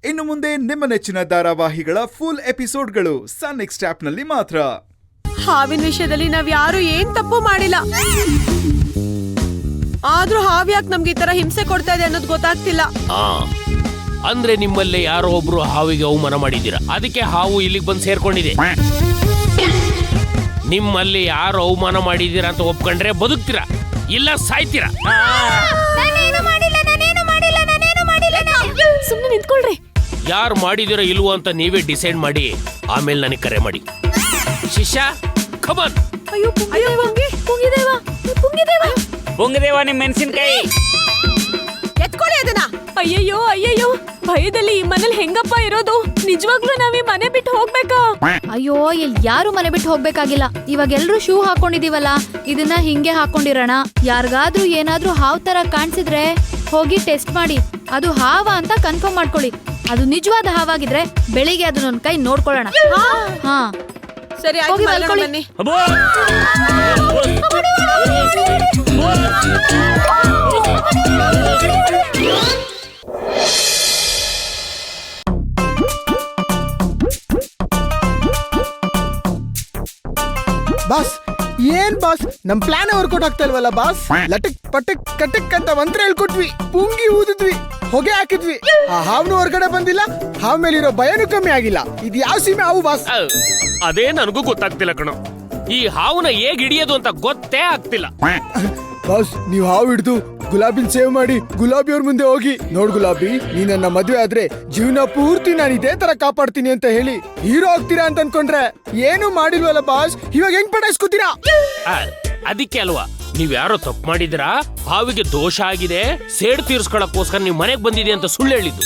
ಇನ್ನು ಮುಂದೆ ನಿಮ್ಮ ನೆಚ್ಚಿನ ಧಾರಾವಾಹಿಗಳ ಫುಲ್ ಎಪಿಸೋಡ್ಗಳು ಸನ್ ನೆಕ್ಸ್ಟ್ ಆಪ್ ನಲ್ಲಿ ಮಾತ್ರ. ಹಾವಿನ ವಿಷಯದಲ್ಲಿ ನಾವ್ ಯಾರು ಏನ್ ತಪ್ಪು ಮಾಡಿಲ್ಲ, ಆದ್ರೂ ಹಾವ್ ಯಾಕೆ ನಮ್ಗೆ ಈ ತರ ಹಿಂಸೆ ಕೊಡ್ತಾ ಇದೆ ಅನ್ನೋದು ಗೊತ್ತಾಗ್ತಿಲ್ಲ. ಅಂದ್ರೆ ನಿಮ್ಮಲ್ಲೇ ಯಾರೋ ಒಬ್ರು ಹಾವಿಗೆ ಅವಮಾನ ಮಾಡಿದ್ದೀರಾ, ಅದಕ್ಕೆ ಹಾವು ಇಲ್ಲಿಗೆ ಬಂದು ಸೇರ್ಕೊಂಡಿದೆ. ನಿಮ್ಮಲ್ಲಿ ಯಾರು ಅವಮಾನ ಮಾಡಿದ್ದೀರಾ ಅಂತ ಒಪ್ಕೊಂಡ್ರೆ ಬದುಕ್ತೀರಾ, ಇಲ್ಲ ಸಾಯ್ತೀರಾ. ಸುಮ್ನೆ ನಿಂತ್ಕೊಳ್ರಿ. ಯಾರು ಮಾಡಿದಿರೋ ಇಲ್ವೋ ಅಂತ ನೀವೇ ಡಿಸೈಡ್ ಮಾಡಿ ಆಮೇಲೆ ನನಗೆ ಕರೆ ಮಾಡಿ. ಶಿಷ್ಯ ಕಮಾನ್. ಅಯ್ಯೋ ಪುಂಗದೇವ ನಿಮ್ ಮೆಣಸಿನ್ಕಾಯಿ ಎತ್ಕೊಳ್ಳಿ ಅದನ್ನ. ಅಯ್ಯಯ್ಯೋ ಅಯ್ಯಯ್ಯೋ, ಭಯದಲ್ಲಿ ಈ ಮನೇಲಿ ಹೆಂಗಪ್ಪ ಇರೋದು? ನಿಜವಾಗ್ಲೂ ನಾವೀ ಮನೆ ಬಿಟ್ಟು ಹೋಗ್ಬೇಕಾ? ಅಯ್ಯೋ, ಇಲ್ಲಿ ಯಾರು ಮನೆ ಬಿಟ್ಟು ಹೋಗ್ಬೇಕಾಗಿಲ್ಲ. ಇವಾಗ ಎಲ್ರು ಶೂ ಹಾಕೊಂಡಿದೀವಲ್ಲ, ಇದನ್ನ ಹಿಂಗೆ ಹಾಕೊಂಡಿರೋಣ. ಯಾರಿಗಾದ್ರೂ ಏನಾದ್ರೂ ಹಾವ್ ತರ ಕಾಣಿಸಿದ್ರೆ ಹೋಗಿ ಟೆಸ್ಟ್ ಮಾಡಿ, ಅದು ಹಾವ ಅಂತ ಕನ್ಫರ್ಮ್ ಮಾಡ್ಕೊಳ್ಳಿ. ಅದು ನಿಜವಾದ ಹಾವಾಗಿದ್ರೆ ಬೆಳಿಗ್ಗೆ ಅದನ್ನೊಂದ್ ಕೈ ನೋಡ್ಕೊಳ್ಳೋಣ. ಹಾ ಸರಿ, ಹೋಗಿ ಮಲ್ಕೊಳ್ಳಿ. ಬನ್ನಿ. ಬಾಸ್, ಏನ್ ಬಾಸ್, ನಮ್ ಪ್ಲಾನ್ ವರ್ಕೌಟ್ ಆಗ್ತಾ ಇಲ್ವಲ್ಲ ಬಾಸ್. ಲಟಕ್ ಪಟಕ್ ಕಟಕ್ ಅಂತ ಮಂತ್ರ ಹೇಳ್ಕೊಟ್ವಿ, ಪುಂಗಿ ಊದಿದ್ವಿ, ಹೊಗೆ ಹಾಕಿದ್ವಿ. ಆ ಹಾವ್ನು ಹೊರಗಡೆ ಬಂದಿಲ್ಲ, ಹಾವ್ ಮೇಲಿರೋ ಭಯನೂ ಕಮ್ಮಿ ಆಗಿಲ್ಲ. ಇದು ಯಾವ ಸೀಮೆ ಹಾವು ಬಾಸ್? ಅದೇ ನನಗೂ ಗೊತ್ತಾಗ್ತಿಲ್ಲ ಕಣೋ. ಈ ಹಾವನ್ನ ಹೇಗ್ ಹಿಡಿಯೋದು ಅಂತ ಗೊತ್ತೇ ಆಗ್ತಿಲ್ಲ. ಬಾಸ್, ನೀವ್ ಹಾವು ಹಿಡಿದು ಗುಲಾಬಿನ್ ಸೇವ್ ಮಾಡಿ ಗುಲಾಬಿ ಅವ್ರ ಮುಂದೆ ಹೋಗಿ, ನೋಡ್ ಗುಲಾಬಿ, ನೀ ನನ್ನ ಮದ್ವೆ ಆದ್ರೆ ಜೀವನ ಪೂರ್ತಿ ನಾನು ಇದೇ ತರ ಕಾಪಾಡ್ತೀನಿ ಅಂತ ಹೇಳಿ ಹೀರೋ ಆಗ್ತೀರಾ ಅಂತ ಅನ್ಕೊಂಡ್ರೆ ಏನು ಮಾಡಿಲ್ವಲ್ಲ ಬಾಸ್. ಇವಾಗ ಹೆಂಗ್ ಪಟಾಯಿಸ್ಕೊತೀರಾ? ಅದಕ್ಕೆ ಅಲ್ವಾ ನೀವ್ ಯಾರೋ ತಪ್ಪು ಮಾಡಿದ್ರಾ, ಹಾವಿಗೆ ದೋಷ ಆಗಿದೆ, ಸೇಡ್ ತೀರ್ಸ್ಕೊಳಕ್ಕೋಸ್ಕರ ನೀವ್ ಮನೆಗ್ ಬಂದಿದೆ ಅಂತ ಸುಳ್ಳು ಹೇಳಿದ್ದು.